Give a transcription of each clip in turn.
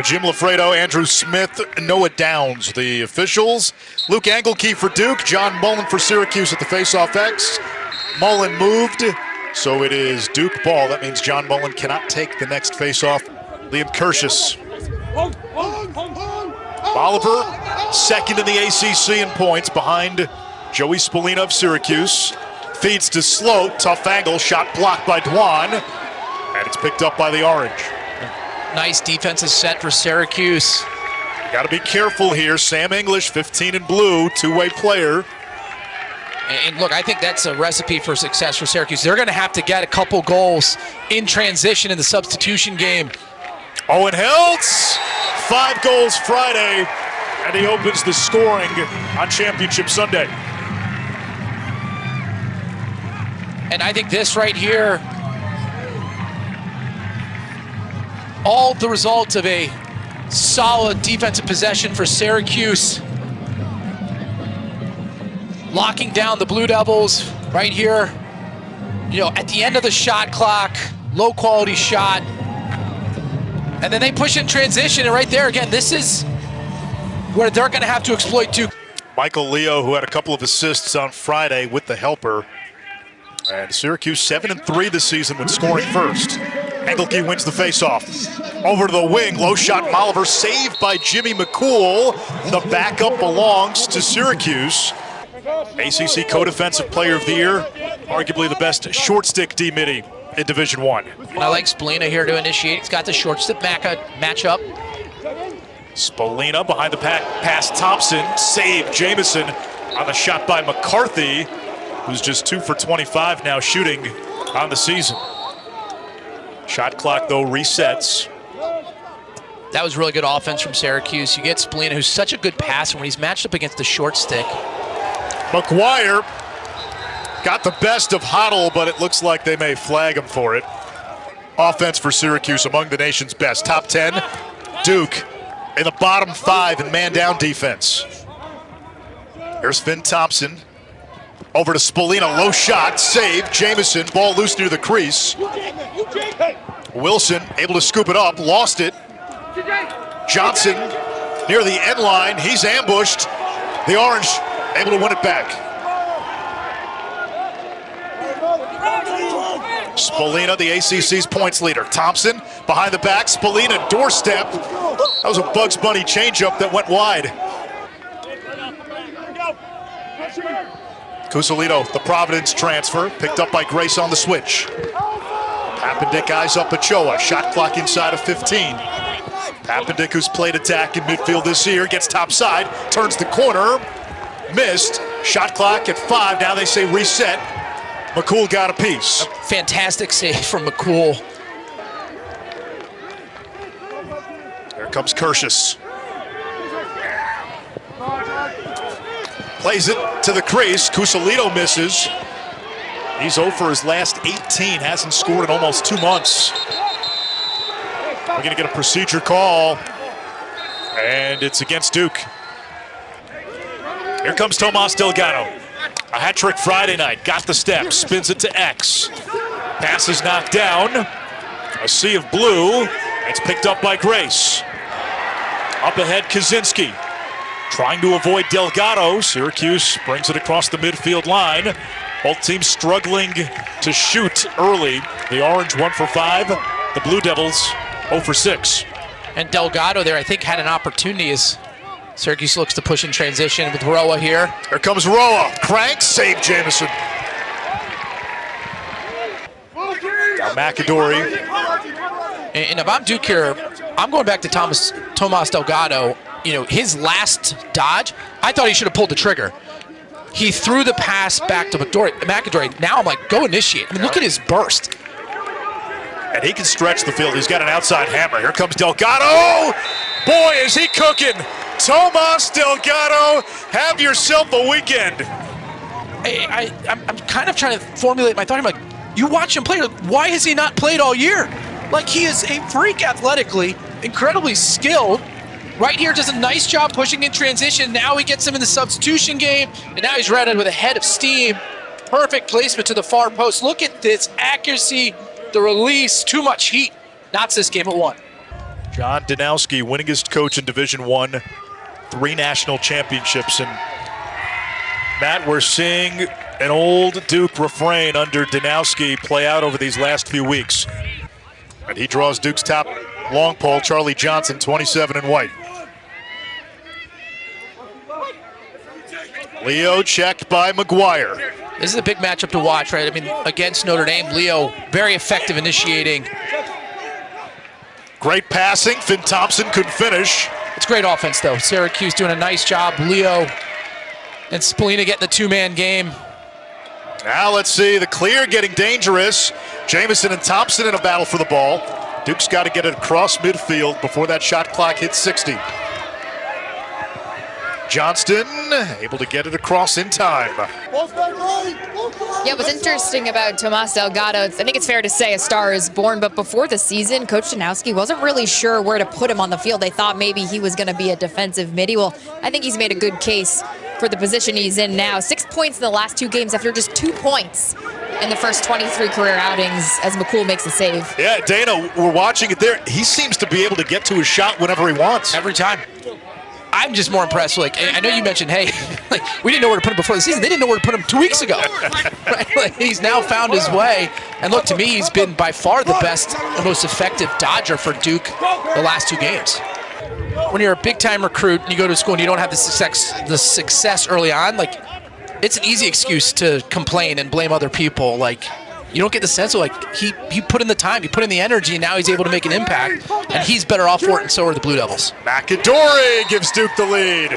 Jim Lafredo, Andrew Smith, Noah Downs, the officials. Luke Engelke for Duke, John Mullen for Syracuse at the faceoff X. Mullen moved, so it is Duke ball. That means John Mullen cannot take the next faceoff. Liam Kirschus. Oliver, second in the ACC in points behind Joey Spallina of Syracuse. Feeds to Sloat, tough angle, shot blocked by Dwan, and it's picked up by the Orange. Nice defensive set for Syracuse. Got to be careful here. Sam English, 15 in blue, two-way player. And look, I think that's a recipe for success for Syracuse. They're going to have to get a couple goals in transition in the substitution game. Owen Hiltz, 5 goals Friday, and he opens the scoring on Championship Sunday. And I think this right here, all the results of a solid defensive possession for Syracuse. Locking down the Blue Devils right here. You know, at the end of the shot clock, low quality shot. And then they push in transition, and right there again, this is where they're gonna have to exploit Duke. Michael Leo, who had a couple of assists on Friday with the helper. And Syracuse 7-3 this season when scoring first. Engelke wins the faceoff. Over to the wing, low shot, Oliver saved by Jimmy McCool. The backup belongs to Syracuse. ACC Co-Defensive Player of the Year, arguably the best short stick D-midi in Division I. I like Spallina here to initiate. He's got the short stick matchup. Spallina behind the pass, Thompson, save Jamison on the shot by McCarthy, who's just 2 for 25 now shooting on the season. Shot clock, though, resets. That was really good offense from Syracuse. You get Spallina, who's such a good passer when he's matched up against the short stick. McGuire got the best of Hoddle, but it looks like they may flag him for it. Offense for Syracuse among the nation's best. Top 10, Duke in the bottom 5 in man-down defense. Here's Finn Thompson. Over to Spallina, low shot, save, Jamison, ball loose near the crease. Wilson able to scoop it up, lost it. Johnson near the end line, he's ambushed. The Orange able to win it back. Spallina, the ACC's points leader. Thompson behind the back, Spallina doorstep. That was a Bugs Bunny changeup that went wide. Cusolito, the Providence transfer, picked up by Grace on the switch. Papendick eyes up Ochoa, shot clock inside of 15. Papendick, who's played attack in midfield this year, gets topside, turns the corner, missed. Shot clock at 5, now they say reset. McCool got a piece. A fantastic save from McCool. Here comes Kirschus. Plays it to the crease. Cusolito misses. He's 0 for his last 18. Hasn't scored in almost 2 months. We're going to get a procedure call. And it's against Duke. Here comes Tomas Delgado. A hat trick Friday night. Got the step. Spins it to X. Pass is knocked down. A sea of blue. It's picked up by Grace. Up ahead, Kaczynski. Trying to avoid Delgado. Syracuse brings it across the midfield line. Both teams struggling to shoot early. The Orange 1 for 5. The Blue Devils 0 for 6. And Delgado there, I think, had an opportunity as Syracuse looks to push in transition with Roa here. Here comes Roa. Crank, save Jamison. Now McAdory. And if I'm Duke here, I'm going back to Tomas Delgado. You know, his last dodge, I thought he should have pulled the trigger. He threw the pass back to McAdory. Now I'm like, go initiate. I mean, look at his burst. And he can stretch the field. He's got an outside hammer. Here comes Delgado. Boy, is he cooking. Tomas Delgado, have yourself a weekend. I'm kind of trying to formulate my thought. I'm like, you watch him play, like, why has he not played all year? Like, he is a freak athletically, incredibly skilled. Right here does a nice job pushing in transition. Now he gets him in the substitution game, and now he's running with a head of steam. Perfect placement to the far post. Look at this accuracy, the release, too much heat. Knocks this game at 1. John Danowski, winningest coach in Division I, 3 national championships. And Matt, we're seeing an old Duke refrain under Danowski play out over these last few weeks. And he draws Duke's top long pole, Charlie Johnson, 27 in white. Leo checked by McGuire. This is a big matchup to watch, right? I mean, against Notre Dame, Leo very effective initiating. Great passing. Finn Thompson could finish. It's great offense, though. Syracuse doing a nice job. Leo and Spallina getting the two-man game. Now let's see the clear getting dangerous. Jamison and Thompson in a battle for the ball. Duke's got to get it across midfield before that shot clock hits 60. Johnston able to get it across in time. Yeah, what's interesting about Tomas Delgado, I think it's fair to say a star is born, but before the season, Coach Danowski wasn't really sure where to put him on the field. They thought maybe he was going to be a defensive midi. Well, I think he's made a good case for the position he's in now. 6 points in the last 2 games after just 2 points in the first 23 career outings as McCool makes a save. Yeah, Dana, we're watching it there. He seems to be able to get to his shot whenever he wants. Every time. I'm just more impressed. Like, I know you mentioned, hey, like we didn't know where to put him before the season. They didn't know where to put him 2 weeks ago. Right? Like, he's now found his way. And look, to me, he's been by far the best and most effective dodger for Duke the last 2 games. When you're a big-time recruit and you go to school and you don't have the success early on, like it's an easy excuse to complain and blame other people. Like, you don't get the sense of like he put in the time, he put in the energy, and now he's able to make an impact, and he's better off for it, and so are the Blue Devils. McAdory gives Duke the lead.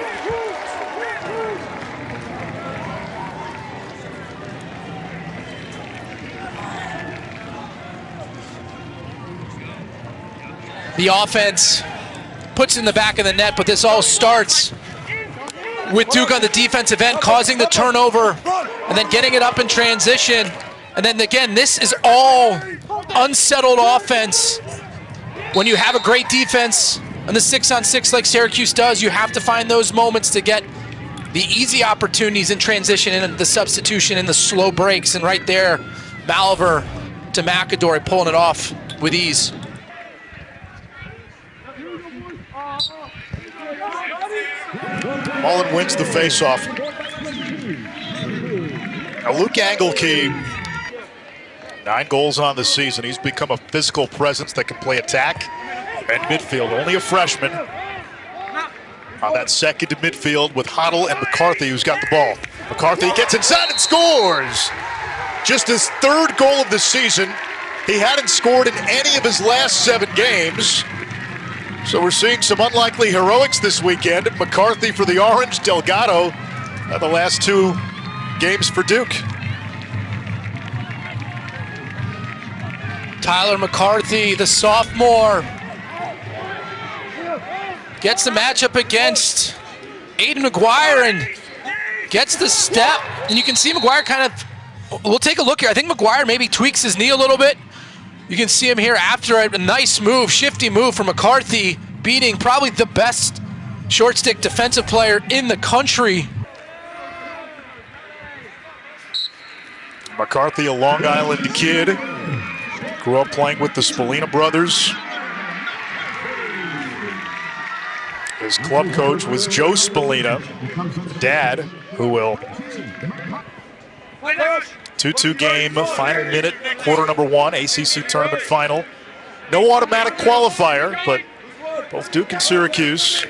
The offense puts it in the back of the net, but this all starts with Duke on the defensive end causing the turnover and then getting it up in transition. And then again, this is all unsettled offense. When you have a great defense on the 6-on-6 like Syracuse does, you have to find those moments to get the easy opportunities in transition and the substitution and the slow breaks. And right there, Malver to McAdory pulling it off with ease. Mullen wins the faceoff. Now Luke Angelkey, 9 goals on the season. He's become a physical presence that can play attack and midfield. Only a freshman on that second midfield with Hoddle and McCarthy, who's got the ball. McCarthy gets inside and scores. Just his 3rd goal of the season. He hadn't scored in any of his last 7 games. So we're seeing some unlikely heroics this weekend. McCarthy for the Orange, Delgado the last 2 games for Duke. Tyler McCarthy, the sophomore, gets the matchup against Aiden McGuire and gets the step. And you can see McGuire kind of, we'll take a look here. I think McGuire maybe tweaks his knee a little bit. You can see him here after a nice move, shifty move from McCarthy, beating probably the best short stick defensive player in the country. McCarthy, a Long Island kid. Grew up playing with the Spallina brothers. His club coach was Joe Spallina, dad, who will 2-2 game, final minute, quarter number 1, ACC tournament final. No automatic qualifier, but both Duke and Syracuse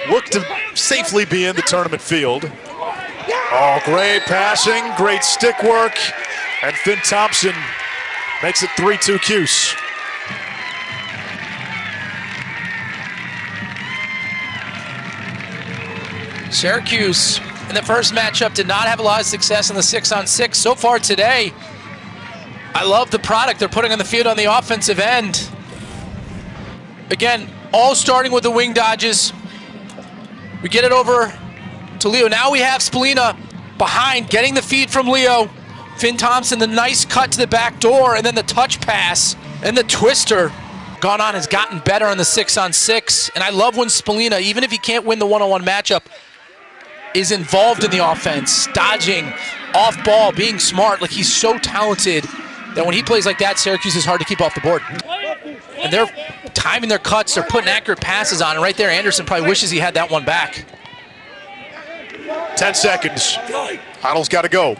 look to safely be in the tournament field. Oh, great passing, great stick work, and Finn Thompson makes it 3-2 Cuse. Syracuse in the first matchup did not have a lot of success in the 6-on-6. So far today, I love the product they're putting on the field on the offensive end. Again, all starting with the wing dodges. We get it over to Leo. Now we have Spallina behind, getting the feed from Leo. Finn Thompson, the nice cut to the back door, and then the touch pass and the twister. Gone on, has gotten better on the 6-on-6. And I love when Spallina, even if he can't win the one-on-one matchup, is involved in the offense, dodging, off ball, being smart. Like, he's so talented that when he plays like that, Syracuse is hard to keep off the board. And they're timing their cuts. They're putting accurate passes on. And right there, Anderson probably wishes he had that one back. 10 seconds. Huddle's got to go.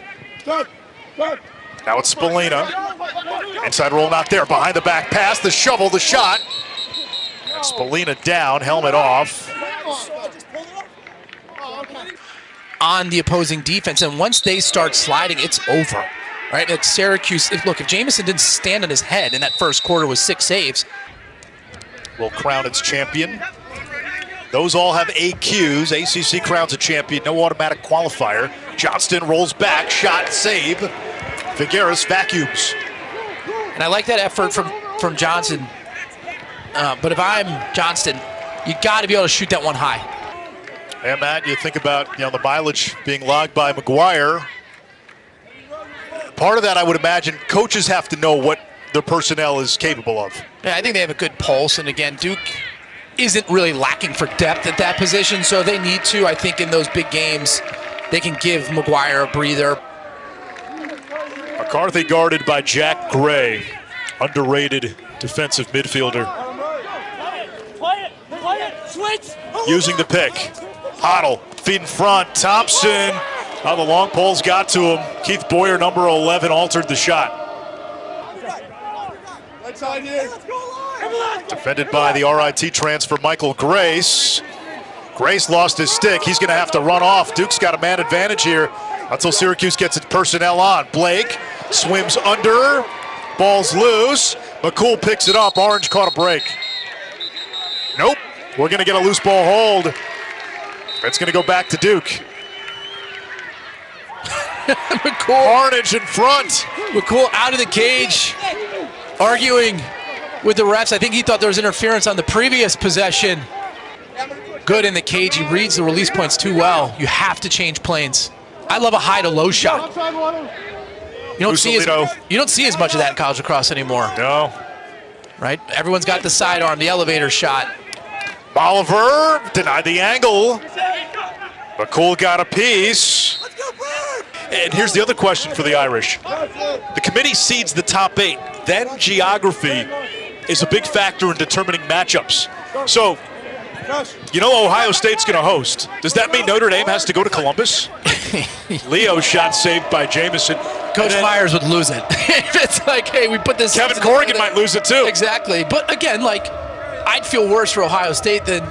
Now it's Spallina. Inside roll not there. Behind the back pass. The shovel, the shot. And Spallina down, helmet off. On the opposing defense. And once they start sliding, it's over. Right? At Syracuse, look, if Jamison didn't stand on his head in that first quarter with 6 saves. Will crown its champion. Those all have AQs. ACC crowns a champion, no automatic qualifier. Johnston rolls back, shot, save. Figueres vacuums. And I like that effort from Johnson. But if I'm Johnston, you got to be able to shoot that one high. And Matt, you think about the mileage being logged by McGuire. Part of that, I would imagine, coaches have to know what their personnel is capable of. Yeah, I think they have a good pulse. And again, Duke isn't really lacking for depth at that position, so they need to. I think in those big games, they can give McGuire a breather. McCarthy guarded by Jack Gray, underrated defensive midfielder. Using the pick. Hoddle, feet in front. Thompson. Oh, the long poles got to him. Keith Boyer, number 11, altered the shot. Defended by the RIT transfer, Michael Grace. Grace lost his stick. He's going to have to run off. Duke's got a man advantage here until Syracuse gets its personnel on. Blake swims under. Ball's loose. McCool picks it up. Orange caught a break. Nope. We're going to get a loose ball hold. It's going to go back to Duke. McCool. Carnage in front. McCool out of the cage, arguing with the refs. I think he thought there was interference on the previous possession. Good in the cage. He reads the release points too well. You have to change planes. I love a high to low shot. You don't see as much of that in college lacrosse anymore. No. Right? Everyone's got the sidearm, the elevator shot. Oliver denied the angle. McCool got a piece. And here's the other question for the Irish. The committee seeds the top 8. Then geography is a big factor in determining matchups. So, Ohio State's going to host. Does that mean Notre Dame has to go to Columbus? Leo shot saved by Jamison. Coach Myers would lose it. It's like, hey, we put this. Kevin Corrigan might lose it too. Exactly. But again, I'd feel worse for Ohio State than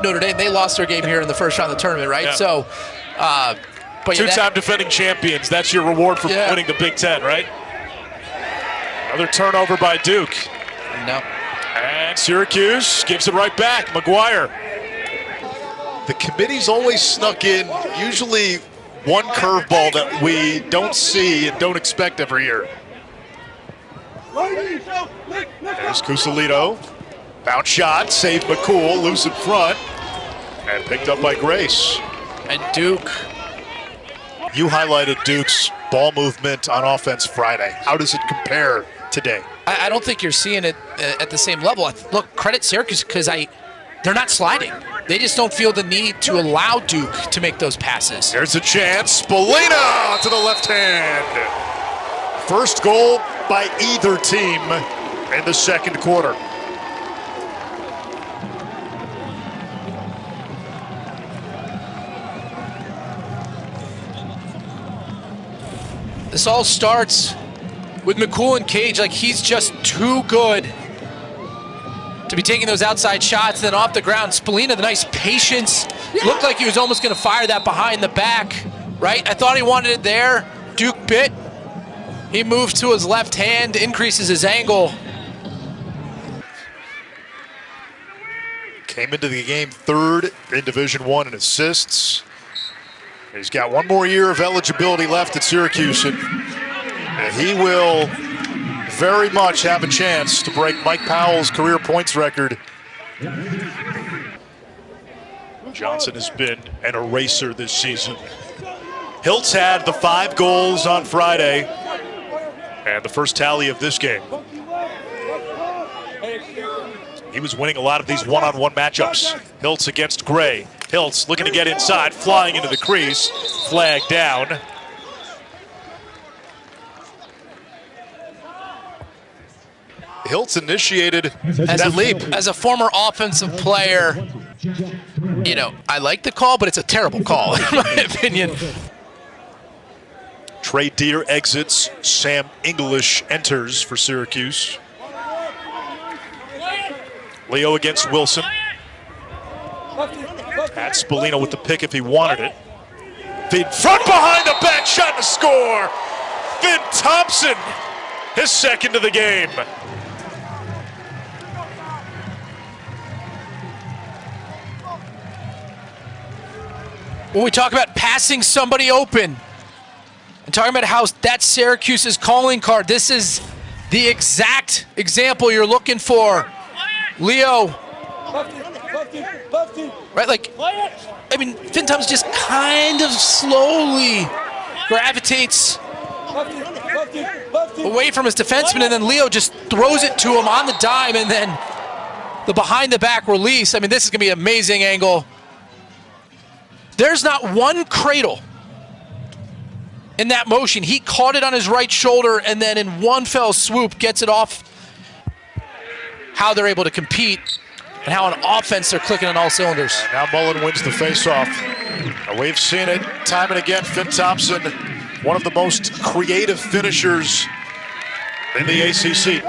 Notre Dame. They lost their game here in the first round of the tournament, right? Yeah. So, but two-time defending champions. That's your reward for winning the Big Ten, right? Another turnover by Duke. No. And Syracuse gives it right back. McGuire. The committee's always snuck in, usually one curveball that we don't see and don't expect every year. There's Cusalito. Bounce shot, saved McCool, loose in front, and picked up by Grace. And Duke. You highlighted Duke's ball movement on offense Friday. How does it compare today? I don't think you're seeing it at the same level. Look, credit Syracuse because they're not sliding. They just don't feel the need to allow Duke to make those passes. There's a chance. Spallina to the left hand. First goal by either team in the second quarter. This all starts with McCool and Cage. He's just too good to be taking those outside shots. Then off the ground, Spallina, the nice patience. Looked like he was almost going to fire that behind the back, right? I thought he wanted it there. Duke bit. He moves to his left hand, increases his angle. Came into the game third in Division I in assists. He's got one more year of eligibility left at Syracuse, and he will very much have a chance to break Mike Powell's career points record. Johnson has been an eraser this season. Hiltz had the 5 goals on Friday and the first tally of this game. He was winning a lot of these one-on-one matchups. Hiltz against Gray. Hiltz looking to get inside, flying into the crease, flag down. Hiltz initiated that leap. As a former offensive player, you know, I like the call, but it's a terrible call, in my opinion. Trey Deer exits. Sam English enters for Syracuse. Leo against Wilson. Pat Spallina with the pick if he wanted it. Feed front behind the back shot to score. Finn Thompson, his second of the game. When we talk about passing somebody open and talking about how that's Syracuse's calling card, this is the exact example you're looking for. Leo, right? Like, I mean, Finn Thompson just kind of slowly gravitates away from his defenseman, and then Leo just throws it to him on the dime, and then the behind-the-back release. I mean, this is going to be an amazing angle. There's not one cradle in that motion. He caught it on his right shoulder and then in one fell swoop gets it off. How they're able to compete and how on offense they're clicking on all cylinders. And now Mullen wins the faceoff. Now we've seen it time and again. Finn Thompson, one of the most creative finishers in the ACC.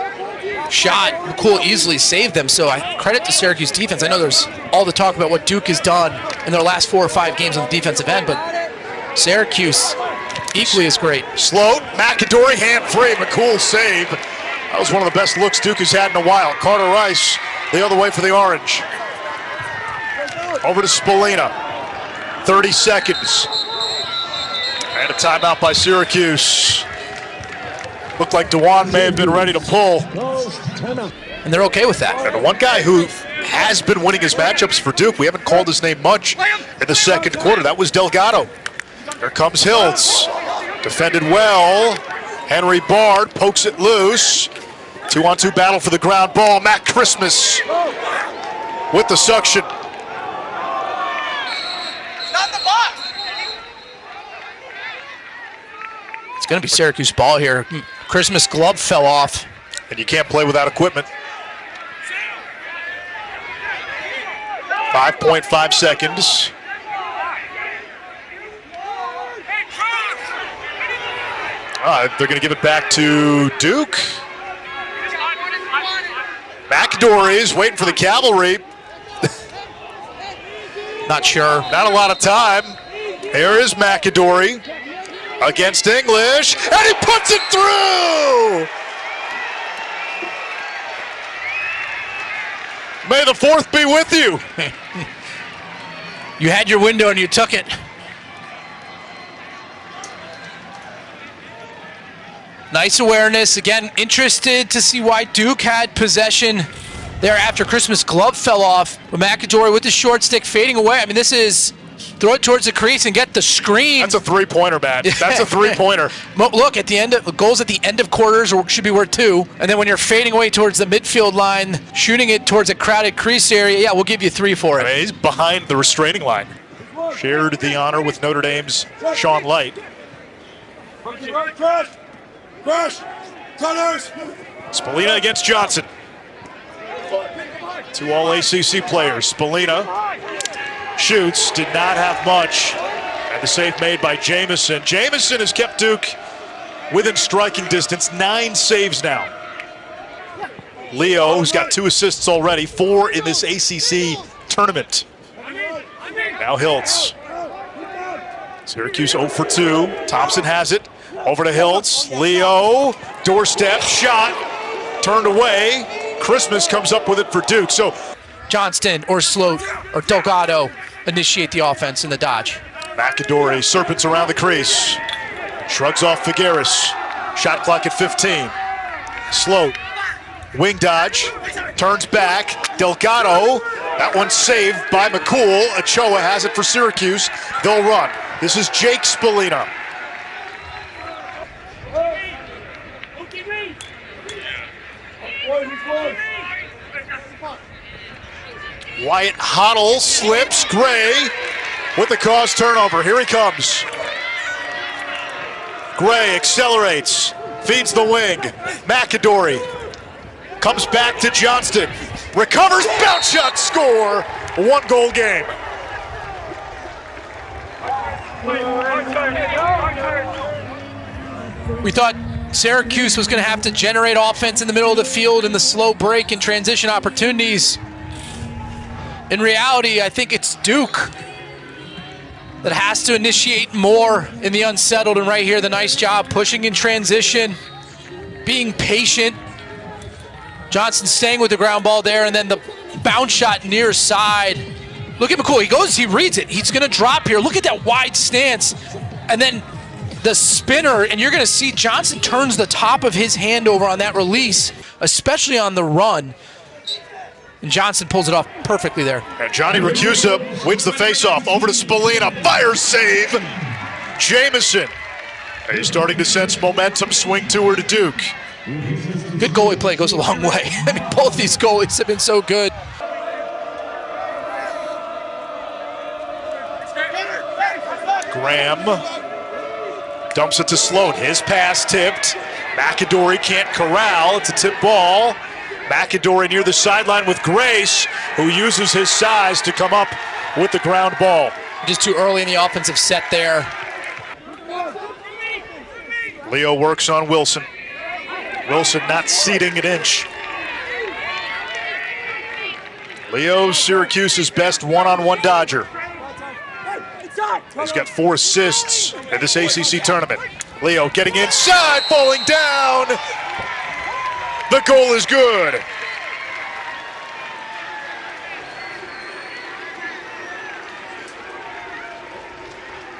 Shot, McCool easily saved them, so I credit to Syracuse defense. I know there's all the talk about what Duke has done in their last 4 or 5 games on the defensive end, but Syracuse equally as great. Sloat, McAdory, hand free, McCool save. That was one of the best looks Duke has had in a while. Carter Rice the other way for the Orange. Over to Spallina. 30 seconds. And a timeout by Syracuse. Looked like DeJuan may have been ready to pull. And they're okay with that. And the one guy who has been winning his matchups for Duke, we haven't called his name much in the second quarter, that was Delgado. Here comes Hiltz. Defended well. Henry Bard pokes it loose. 2-on-2 battle for the ground ball. Matt Christmas with the suction. It's going to be Syracuse ball here. Christmas glove fell off. And you can't play without equipment. 5.5 seconds. They're going to give it back to Duke. McAdory's waiting for the cavalry. Not sure. Not a lot of time. Here is McAdory against English, and he puts it through! May the 4th be with you. You had your window and you took it. Nice awareness. Again, interested to see why Duke had possession there after Christmas glove fell off. But McAdory with the short stick fading away. I mean, this is throw it towards the crease and get the screen. That's a three-pointer, man. That's a three-pointer. Look, at the end of goals at the end of quarters should be worth 2. And then when you're fading away towards the midfield line, shooting it towards a crowded crease area, yeah, we'll give you 3 for it. I mean, he's behind the restraining line. Shared the honor with Notre Dame's Sean Light. Spallina against Johnson. 2 all-ACC players. Spallina shoots, did not have much. And the save made by Jamison. Jamison has kept Duke within striking distance. 9 saves now. Leo, who's got 2 assists already, 4 in this ACC tournament. Now Hiltz. Syracuse 0 for 2. Thompson has it. Over to Hiltz. Leo, doorstep, shot, turned away. Christmas comes up with it for Duke. So Johnston or Sloat or Delgado initiate the offense in the dodge. McAdory serpents around the crease. Shrugs off Figueres. Shot clock at 15. Sloat. Wing dodge. Turns back. Delgado. That one's saved by McCool. Ochoa has it for Syracuse. They'll run. This is Jake Spallina. Wyatt Hoddle slips. Gray with the cause turnover. Here he comes. Gray accelerates. Feeds the wing. McAdory. Comes back to Johnston. Recovers, bounce shot, score. 1-goal game. We thought Syracuse was going to have to generate offense in the middle of the field in the slow break and transition opportunities. In reality, I think it's Duke that has to initiate more in the unsettled, and right here, the nice job pushing in transition, being patient. Johnson staying with the ground ball there, and then the bounce shot near side. Look at McCool, he goes, he reads it. He's gonna drop here. Look at that wide stance. And then the spinner, and you're gonna see Johnson turns the top of his hand over on that release, especially on the run. And Johnson pulls it off perfectly there. And Johnny Racusa wins the faceoff. Over to Spallina, fire save. Jamison. He's starting to sense momentum, swing to her to Duke. Good goalie play goes a long way. I mean, both these goalies have been so good. Graham dumps it to Sloan. His pass tipped. McAdory can't corral. It's a tip ball. McAdory near the sideline with Grace, who uses his size to come up with the ground ball. Just too early in the offensive set there. Leo works on Wilson. Wilson not ceding an inch. Leo, Syracuse's best one-on-one Dodger. He's got 4 assists in this ACC tournament. Leo getting inside, falling down. The goal is good.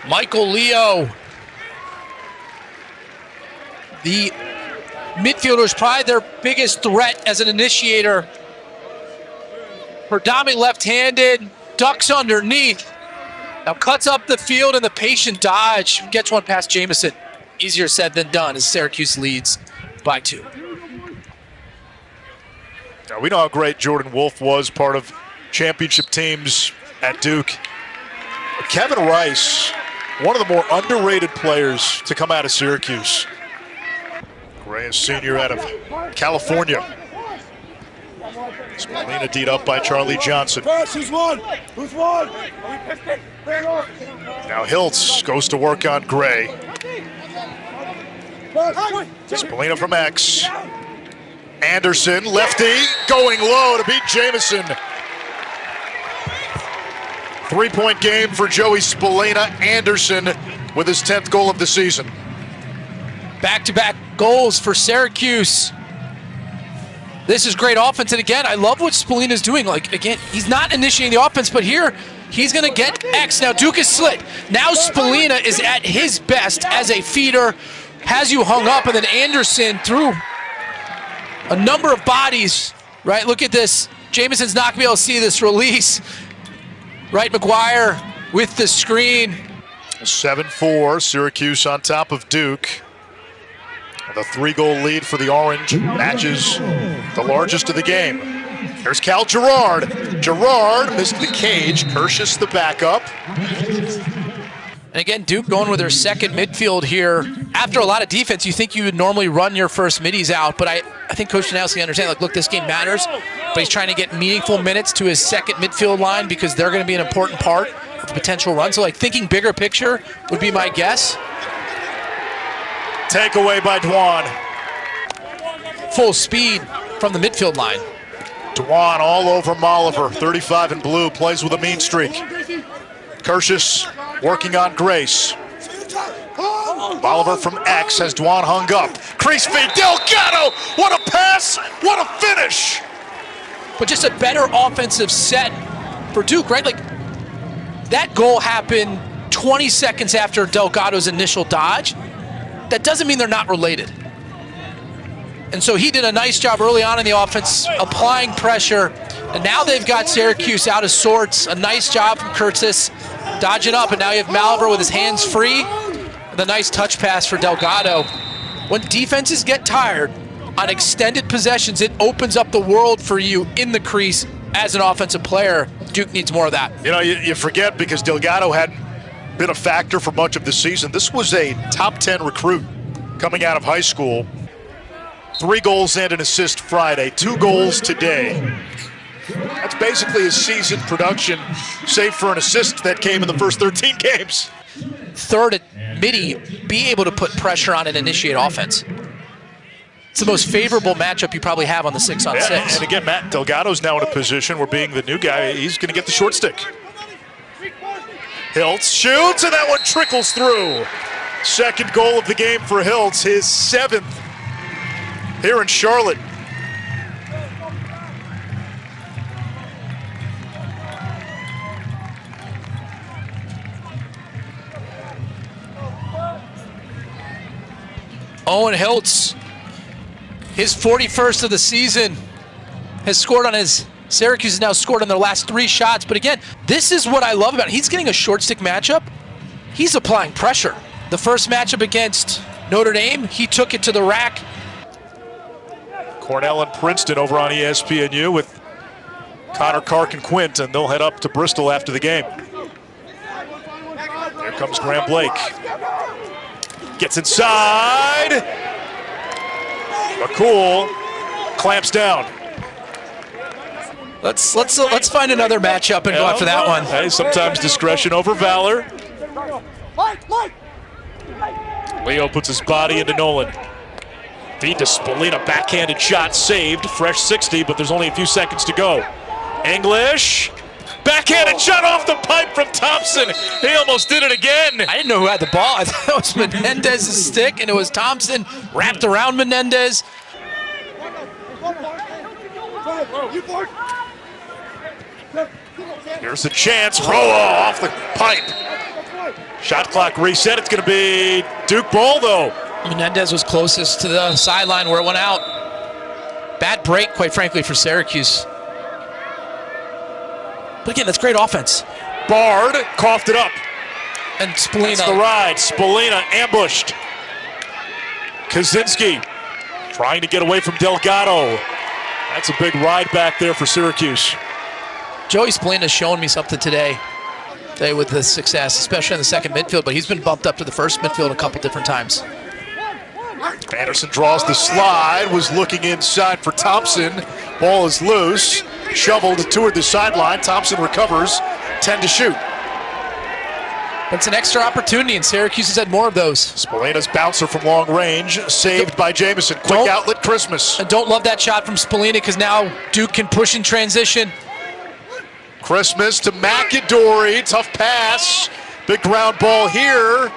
Michael Leo. The midfielder is probably their biggest threat as an initiator. Predominantly left-handed, ducks underneath. Now cuts up the field and the patient dodge. Gets one past Jamison. Easier said than done as Syracuse leads by 2. Now we know how great Jordan Wolf was, part of championship teams at Duke. But Kevin Rice, one of the more underrated players to come out of Syracuse. Gray is senior out of California. Spallina D'd up by Charlie Johnson. Who's won? Now Hiltz goes to work on Gray. Spallina from X. Anderson, lefty, going low to beat Jamison. 3-point game for Joey Spallina. Anderson with his 10th goal of the season. Back-to-back goals for Syracuse. This is great offense, and again, I love what Spallina's doing. Like, again, he's not initiating the offense, but here, he's gonna get X. Now Duke is slit. Now Spallina is at his best as a feeder, has you hung up, and then Anderson through a number of bodies, right? Look at this. Jamison's not gonna be able to see this release. Right, McGuire with the screen. 7-4, Syracuse on top of Duke. The 3-goal lead for the Orange matches the largest of the game. There's Cal Gerard. Gerard missed the cage. Kershus the backup. And again, Duke going with their second midfield here. After a lot of defense, you think you would normally run your first middies out, but I think Coach Janowski understands, like, look, this game matters, but he's trying to get meaningful minutes to his second midfield line because they're going to be an important part of the potential run. So, like, thinking bigger picture would be my guess. Takeaway by Dwan. Full speed from the midfield line. Dwan all over Molliver. 35 in blue, plays with a mean streak. Kershus working on Grace. Molliver from X has Dwan hung up. Crease feed, Delgado! What a pass! What a finish! But just a better offensive set for Duke, right? Like, that goal happened 20 seconds after Delgado's initial dodge. That doesn't mean they're not related. And so he did a nice job early on in the offense, applying pressure. And now they've got Syracuse out of sorts. A nice job from Curtis, dodging up. And now you have Malver with his hands free. And the nice touch pass for Delgado. When defenses get tired on extended possessions, it opens up the world for you in the crease as an offensive player. Duke needs more of that. You know, you forget because Delgado had been a factor for much of the season. This was a top 10 recruit coming out of high school. 3 goals and an assist Friday, 2 goals today. That's basically his season production, save for an assist that came in the first 13 games. Third at midi, be able to put pressure on and initiate offense. It's the most favorable matchup you probably have on the 6-on-6. And again, Matt Delgado's now in a position where being the new guy, he's going to get the short stick. Hiltz shoots, and that one trickles through. Second goal of the game for Hiltz, his 7th here in Charlotte. Owen Hiltz, his 41st of the season, has scored on his, Syracuse has now scored on their last 3 shots. But again, this is what I love about it. He's getting a short stick matchup. He's applying pressure. The first matchup against Notre Dame, he took it to the rack. Cornell and Princeton over on ESPNU with Connor, Kark, and Quint, and they'll head up to Bristol after the game. Here comes Graham Blake. Gets inside. McCool clamps down. Let's find another matchup and go after that one. Hey, sometimes discretion over valor. Leo puts his body into Nolan. Feed to Spolina, backhanded shot saved. Fresh 60, but there's only a few seconds to go. English, backhanded shot off the pipe from Thompson. He almost did it again. I didn't know who had the ball. I thought it was Menendez's stick, and it was Thompson wrapped around Menendez. Here's a chance. Roa off the pipe. Shot clock reset. It's going to be Duke ball, though. Menendez was closest to the sideline where it went out. Bad break, quite frankly, for Syracuse. But again, that's great offense. Bard coughed it up. And Spolina. That's the ride. Spolina ambushed. Kaczynski trying to get away from Delgado. That's a big ride back there for Syracuse. Joey Spolina's showing me something today with the success, especially in the second midfield, but he's been bumped up to the first midfield a couple different times. Anderson draws the slide, was looking inside for Thompson. Ball is loose, shoveled toward the sideline. Thompson recovers, 10 to shoot. But it's an extra opportunity, and Syracuse has had more of those. Spolina's bouncer from long range, saved by Jamison. Quick outlet, Christmas. And don't love that shot from Spolina because now Duke can push in transition. Christmas to McAdory, tough pass. Big ground ball here.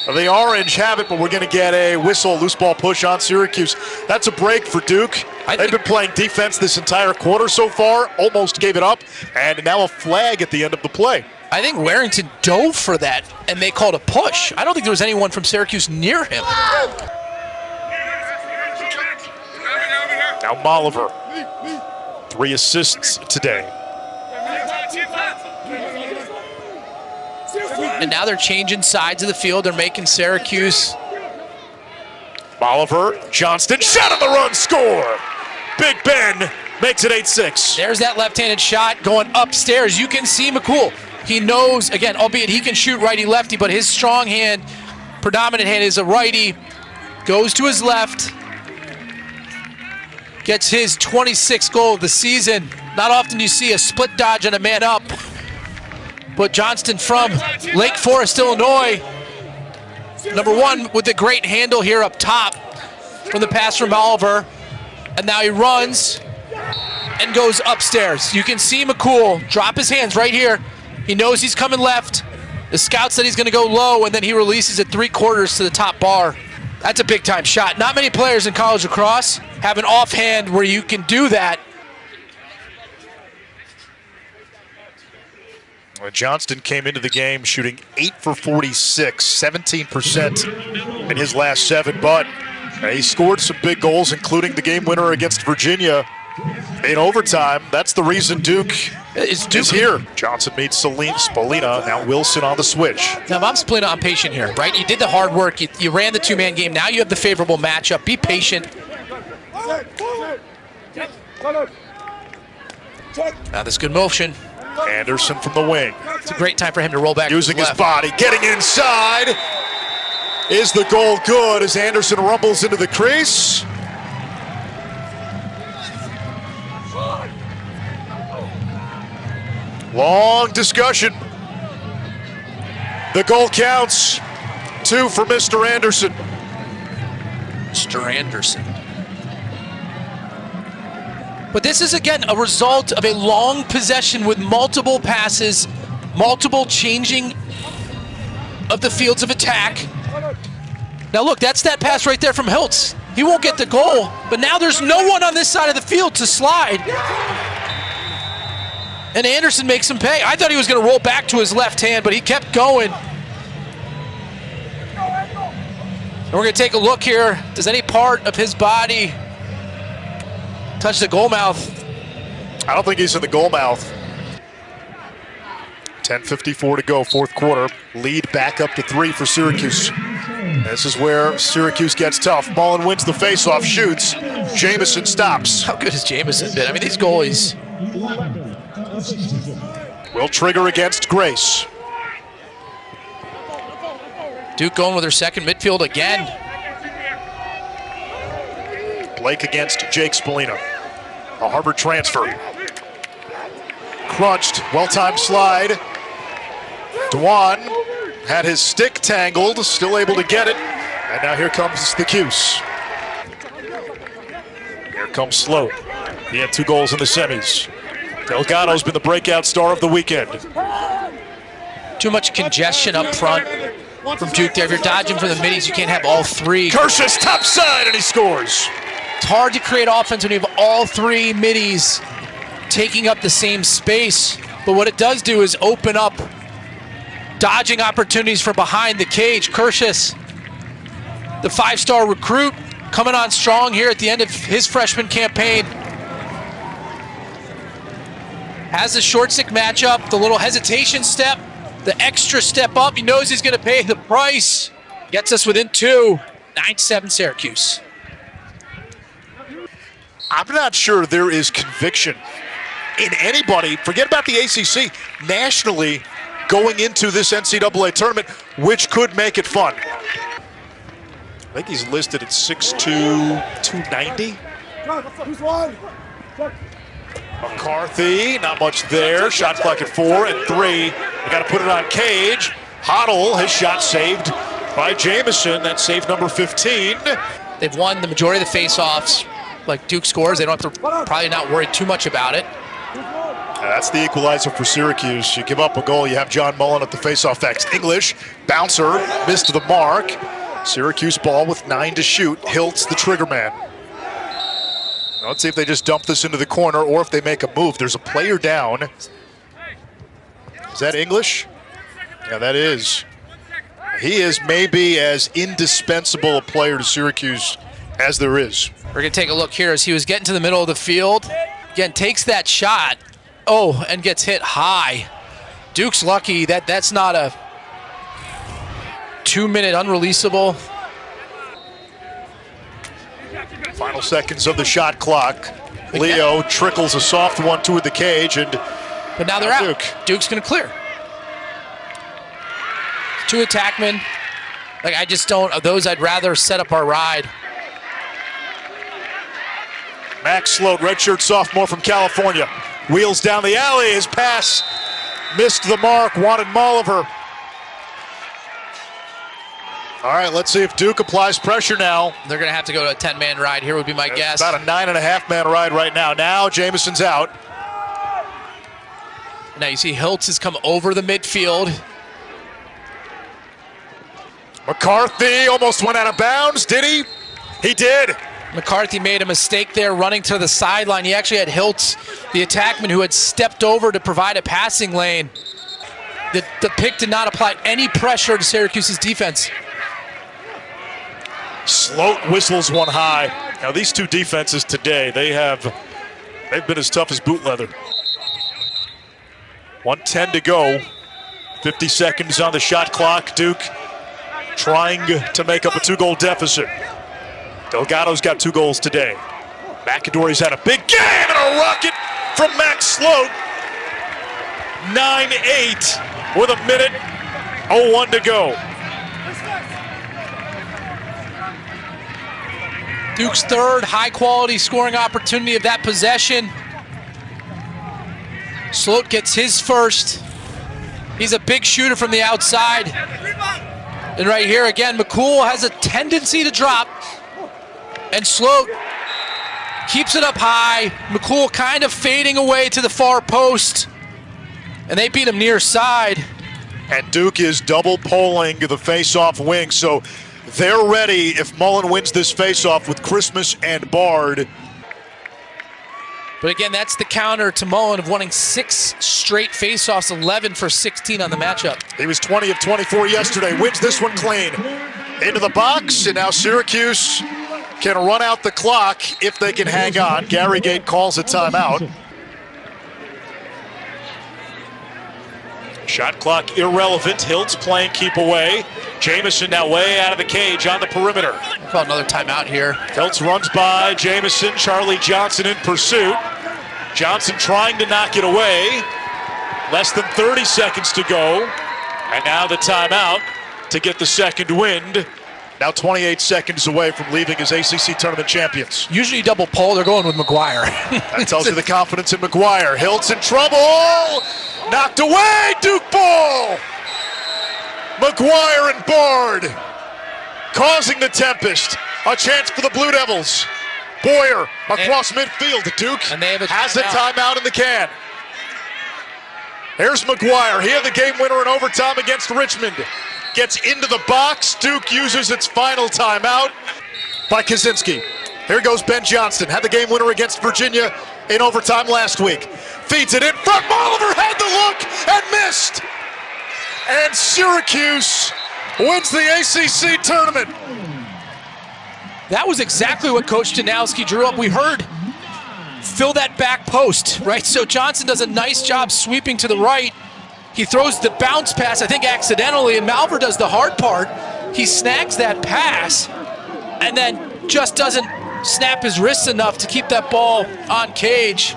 The Orange have it, but we're going to get a whistle, loose ball push on Syracuse. That's a break for Duke. They've been playing defense this entire quarter so far, almost gave it up, and now a flag at the end of the play. I think Warrington dove for that, and they called a push. I don't think there was anyone from Syracuse near him. Now Molliver, 3 assists today. And now they're changing sides of the field. They're making Syracuse. Molliver, Johnston, shot on the run, score! Big Ben makes it 8-6. There's that left-handed shot going upstairs. You can see McCool. He knows, again, albeit he can shoot righty-lefty, but his strong hand, predominant hand is a righty. Goes to his left. Gets his 26th goal of the season. Not often you see a split dodge on a man up. But Johnston from Lake Forest, Illinois, #1 with a great handle here up top from the pass from Oliver. And now he runs and goes upstairs. You can see McCool drop his hands right here. He knows he's coming left. The scout said he's going to go low, and then he releases it 3/4 to the top bar. That's a big-time shot. Not many players in college lacrosse have an offhand where you can do that. Johnston came into the game shooting 8 for 46, 17% in his last 7, but he scored some big goals, including the game winner against Virginia in overtime. That's the reason Duke is here. Johnson meets Spolina, now Wilson on the switch. Now, if I'm Spolina, I'm patient here, right? You did the hard work. You ran the 2-man game. Now you have the favorable matchup. Be patient. Now this good motion. Anderson from the wing. It's a great time for him to roll back. Using his body, getting inside. Is the goal good as Anderson rumbles into the crease? Long discussion. The goal counts. 2 for Mr. Anderson. Mr. Anderson. But this is, again, a result of a long possession with multiple passes, multiple changing of the fields of attack. Now look, that's that pass right there from Hiltz. He won't get the goal, but now there's no one on this side of the field to slide. And Anderson makes him pay. I thought he was going to roll back to his left hand, but he kept going. And we're going to take a look here. Does any part of his body touch the goal mouth? I don't think he's in the goal mouth. 10:54 to go, fourth quarter. Lead back up to 3 for Syracuse. This is where Syracuse gets tough. Mullen wins the faceoff, shoots. Jamison stops. How good has Jamison been? I mean, these goalies. Will trigger against Grace. Duke going with their second midfield again. Blake against Jake Spallina. A Harvard transfer. Crunched, well-timed slide. Dwan had his stick tangled, still able to get it. And now here comes the Cuse. Here comes Sloat. He had 2 goals in the semis. Delgado's been the breakout star of the weekend. Too much congestion up front from Duke there. If you're dodging from the middies, you can't have all 3. Kirsch's top side, and he scores. It's hard to create offense when you have all 3 middies taking up the same space. But what it does do is open up dodging opportunities from behind the cage. Kirsch's, the 5-star recruit, coming on strong here at the end of his freshman campaign. Has the short stick matchup, the little hesitation step, the extra step up. He knows he's going to pay the price. Gets us within 2. 9-7 Syracuse. I'm not sure there is conviction in anybody, forget about the ACC, nationally going into this NCAA tournament, which could make it fun. I think he's listed at 6'2", 290. McCarthy, not much there. Shot clock at 4 and 3. They got to put it on Cage. Hoddle, his shot saved by Jamison. That's save number 15. They've won the majority of the face-offs. Like Duke scores, they don't have to probably not worry too much about it. That's the equalizer for Syracuse. You give up a goal, you have John Mullen at the face-off X. English, bouncer, missed the mark. Syracuse ball with 9 to shoot. Hiltz, the trigger man. Now let's see if they just dump this into the corner or if they make a move. There's a player down. Is that English? Yeah, that is. He is maybe as indispensable a player to Syracuse as there is. We're going to take a look here as he was getting to the middle of the field. Again, takes that shot. Oh, and gets hit high. Duke's lucky that that's not a 2-minute unreleasable. Final seconds of the shot clock. Leo trickles a soft one toward the cage, and but now they're out. Duke's going to clear. 2 attackmen. Like, I just don't, of those, I'd rather set up our ride. Max Sloat, redshirt sophomore from California. Wheels down the alley, his pass missed the mark, wanted Molliver. All right, let's see if Duke applies pressure now. They're going to have to go to a 10-man ride here would be my guess. About a 9.5-man ride right now. Now Jamison's out. Now you see Hiltz has come over the midfield. McCarthy almost went out of bounds, did he? He did. McCarthy made a mistake there running to the sideline. He actually had Hiltz, the attackman, who had stepped over to provide a passing lane. The pick did not apply any pressure to Syracuse's defense. Sloat whistles one high. Now these 2 defenses today, they've been as tough as boot leather. 1:10 to go. 50 seconds on the shot clock. Duke trying to make up a 2-goal deficit. Delgado's got 2 goals today. McAdory's had a big game and a rocket from Max Sloat. 9-8 with 1:01 to go. Duke's 3rd high-quality scoring opportunity of that possession. Sloat gets his first. He's a big shooter from the outside. And right here again, McCool has a tendency to drop. And Sloat keeps it up high. McCool kind of fading away to the far post. And they beat him near side. And Duke is double polling the face-off wing, so they're ready if Mullen wins this face-off with Christmas and Bard. But again, that's the counter to Mullen of winning 6 straight face-offs, 11 for 16 on the matchup. He was 20 of 24 yesterday, wins this one clean. Into the box, and now Syracuse can run out the clock if they can hang on. Gary Gate calls a timeout. Shot clock irrelevant. Hiltz playing keep away. Jamison now way out of the cage on the perimeter. Call another timeout here. Hiltz runs by Jamison. Charlie Johnson in pursuit. Johnson trying to knock it away. Less than 30 seconds to go. And now the timeout to get the second wind. Now 28 seconds away from leaving as ACC tournament champions. Usually double poll, they're going with McGuire. That tells you the confidence in McGuire. Hiltz in trouble. Knocked away, Duke ball. McGuire and Bard causing the tempest. A chance for the Blue Devils. Boyer across midfield to Duke. And they have has a timeout in the can. Here's McGuire. He had the game winner in overtime against Richmond. Gets into the box. Duke uses its final timeout by Kaczynski. Here goes Ben Johnston. Had the game winner against Virginia in overtime last week. Feeds it in front. Oliver had the look and missed. And Syracuse wins the ACC tournament. That was exactly what Coach Danowski drew up. We heard fill that back post, right? So Johnson does a nice job sweeping to the right. He throws the bounce pass, I think accidentally, and Malver does the hard part. He snags that pass and then just doesn't snap his wrists enough to keep that ball on cage.